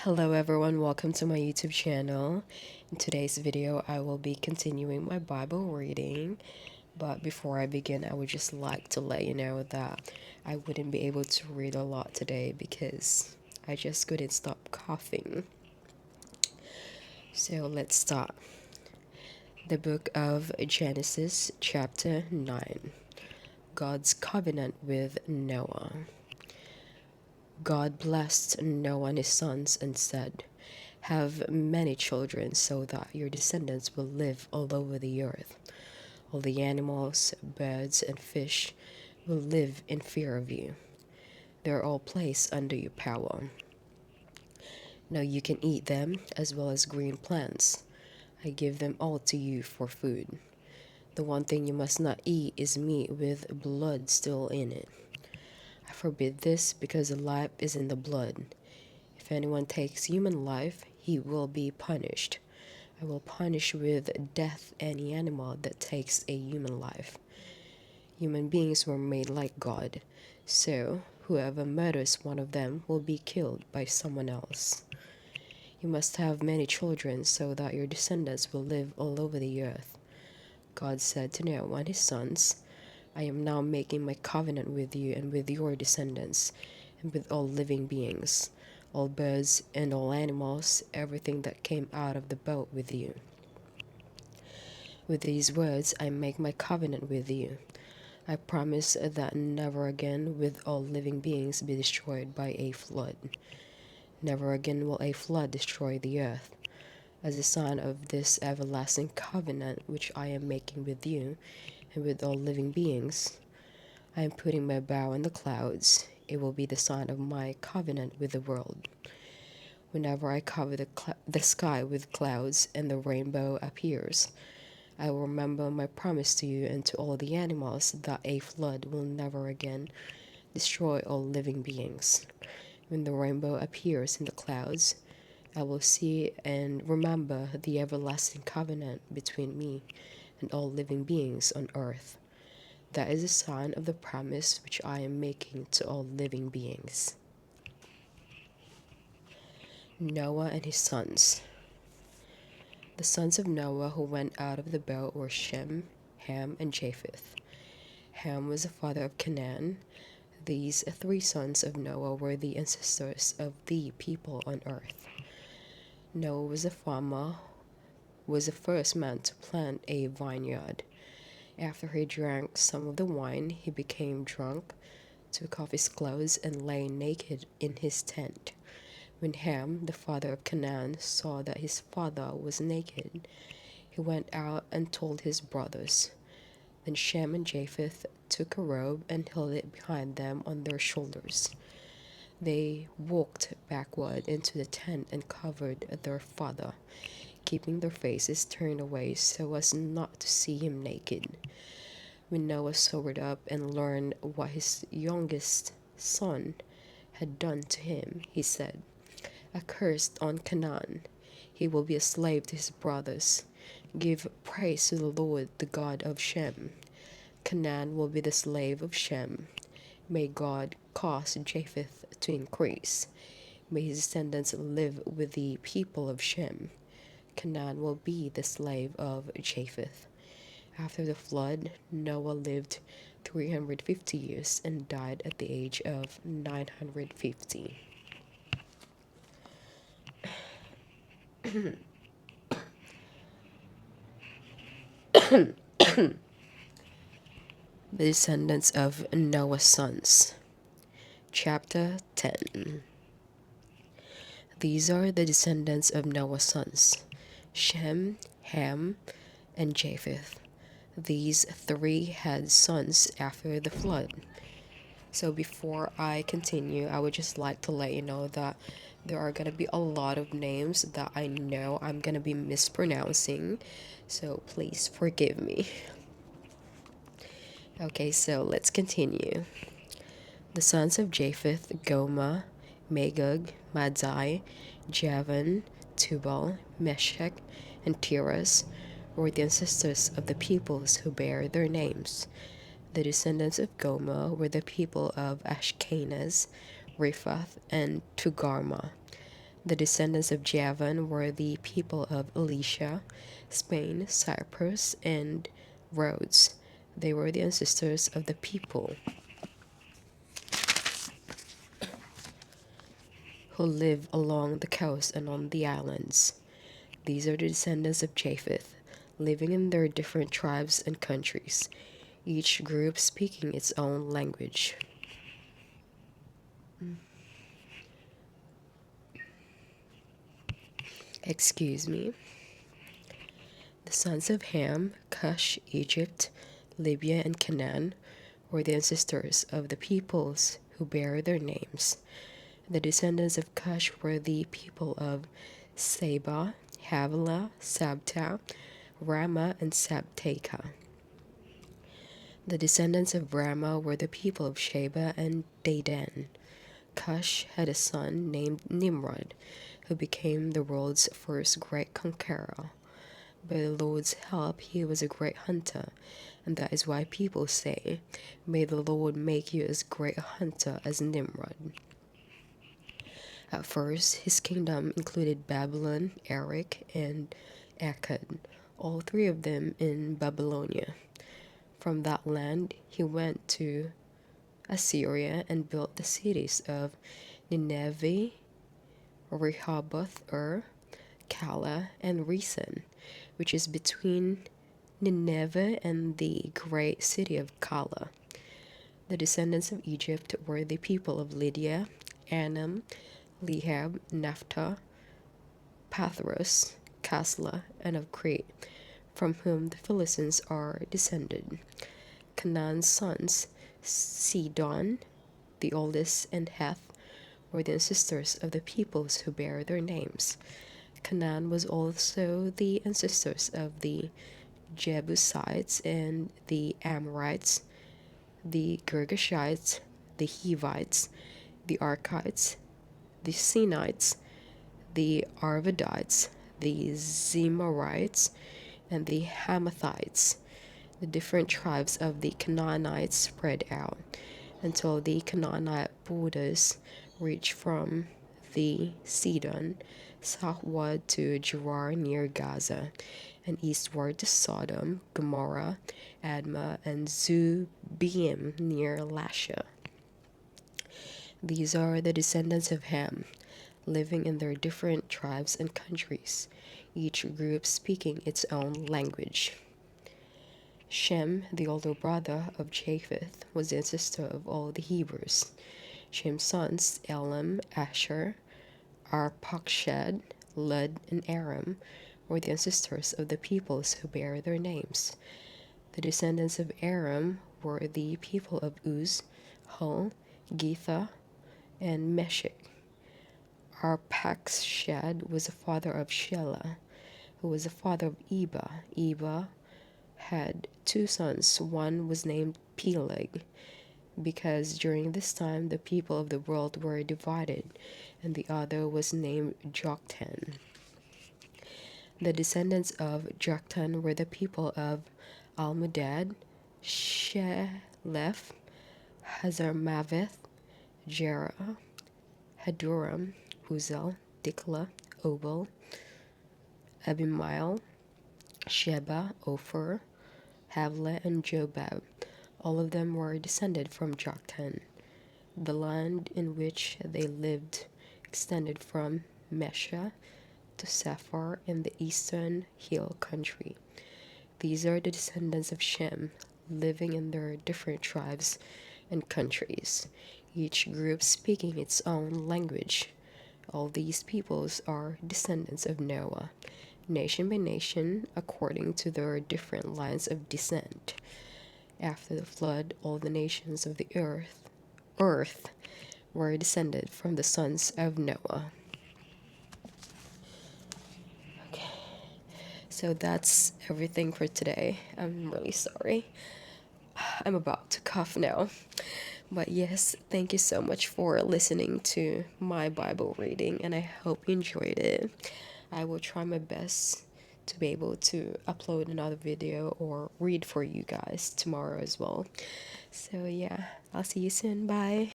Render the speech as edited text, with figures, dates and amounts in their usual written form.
Hello everyone, welcome to my YouTube channel. In today's video, I will be continuing my Bible reading. But before I begin, I would just like to let you know that I wouldn't be able to read a lot today because I just couldn't stop coughing. So let's start. The book of Genesis, chapter 9. God's covenant with Noah. God blessed Noah and his sons and said, "Have many children so that your descendants will live all over the earth. All the animals, birds, and fish will live in fear of you. They are all placed under your power. Now you can eat them as well as green plants. I give them all to you for food. The one thing you must not eat is meat with blood still in it. I forbid this because the life is in the blood. If anyone takes human life, he will be punished. I will punish with death any animal that takes a human life. Human beings were made like God, so whoever murders one of them will be killed by someone else. You must have many children so that your descendants will live all over the earth." God said to Noah and his sons, "I am now making my covenant with you and with your descendants, and with all living beings, all birds and all animals, everything that came out of the boat with you. With these words I make my covenant with you. I promise that never again will all living beings be destroyed by a flood. Never again will a flood destroy the earth. As a sign of this everlasting covenant which I am making with you and with all living beings, I am putting my bow in the clouds. It will be the sign of my covenant with the world. Whenever I cover the sky with clouds and the rainbow appears, I will remember my promise to you and to all the animals that a flood will never again destroy all living beings. When the rainbow appears in the clouds, I will see and remember the everlasting covenant between me and all living beings on earth. That is a sign of the promise which I am making to all living beings." Noah and his sons. The sons of Noah who went out of the boat were Shem, Ham, and Japheth. Ham was the father of Canaan. These three sons of Noah were the ancestors of the people on earth. Noah was a farmer, was the first man to plant a vineyard. After he drank some of the wine, he became drunk, took off his clothes, and lay naked in his tent. When Ham, the father of Canaan, saw that his father was naked, he went out and told his brothers. Then Shem and Japheth took a robe and held it behind them on their shoulders. They walked backward into the tent and covered their father, keeping their faces turned away so as not to see him naked. When Noah sobered up and learned what his youngest son had done to him, he said, "Accursed on Canaan, he will be a slave to his brothers. Give praise to the Lord, the God of Shem. Canaan will be the slave of Shem. May God cause Japheth to increase. May his descendants live with the people of Shem. Canaan will be the slave of Japheth." After the flood, Noah lived 350 years and died at the age of 950. The descendants of Noah's sons. Chapter 10. These are the descendants of Noah's sons: Shem, Ham, and Japheth. These three had sons after the flood. So before I continue, I would just like to let you know that there are going to be a lot of names that I know I'm going to be mispronouncing, so please forgive me. Okay, so let's continue. The sons of Japheth: Gomer, Magog, Madai, Javan, Tubal, Meshech, and Tiras were the ancestors of the peoples who bear their names. The descendants of Gomer were the people of Ashkenaz, Riphath, and Togarmah. The descendants of Javan were the people of Elisha, Spain, Cyprus, and Rhodes. They were the ancestors of the people who live along the coast and on the islands. These are the descendants of Japheth, living in their different tribes and countries, each group speaking its own language. Excuse me. The sons of Ham, Cush, Egypt, Libya, and Canaan were the ancestors of the peoples who bear their names. The descendants of Cush were the people of Seba, Havilah, Sabta, Ramah, and Sabteka. The descendants of Ramah were the people of Sheba and Dedan. Cush had a son named Nimrod, who became the world's first great conqueror. By the Lord's help, he was a great hunter, and that is why people say, "May the Lord make you as great a hunter as Nimrod." At first, his kingdom included Babylon, Erech, and Akkad, all three of them in Babylonia. From that land, he went to Assyria and built the cities of Nineveh, Rehoboth, Calah, and Resen, which is between Nineveh and the great city of Calah. The descendants of Egypt were the people of Lydia, Anam, Lehab, Naphtah, Pathros, Casla, and of Crete, from whom the Philistines are descended. Canaan's sons, Sidon, the oldest, and Heth, were the ancestors of the peoples who bear their names. Canaan was also the ancestors of the Jebusites and the Amorites, the Girgashites, the Hivites, the Arkites, the Sinites, the Arvadites, the Zemarites, and the Hamathites. The different tribes of the Canaanites spread out until the Canaanite borders reached from the Sidon southward to Gerar near Gaza, and eastward to Sodom, Gomorrah, Admah, and Zeboim near Lasha. These are the descendants of Ham, living in their different tribes and countries, each group speaking its own language. Shem, the older brother of Japheth, was the ancestor of all the Hebrews. Shem's sons, Elam, Asher, Arpachshad, Lud, and Aram, were the ancestors of the peoples who bear their names. The descendants of Aram were the people of Uz, Hul, Getha, and Meshech. Arpachshad was the father of Shelah, who was the father of Eba. Eba had two sons. One was named Peleg, because during this time the people of the world were divided, and the other was named Joktan. The descendants of Joktan were the people of Almodad, Shelef, Hazarmaveth, Jerah, Haduram, Uzel, Dikla, Obal, Abimael, Sheba, Ophir, Havlah, and Jobab. All of them were descended from Joktan. The land in which they lived extended from Mesha to Sephar in the eastern hill country. These are the descendants of Shem, living in their different tribes and countries, each group speaking its own language. All these peoples are descendants of Noah, nation by nation, according to their different lines of descent. After the flood, all the nations of the earth were descended from the sons of Noah. Okay, so that's everything for today. I'm really sorry. I'm about to cough now. But yes, thank you so much for listening to my Bible reading, and I hope you enjoyed it. I will try my best to be able to upload another video or read for you guys tomorrow as well. So yeah, I'll see you soon. Bye.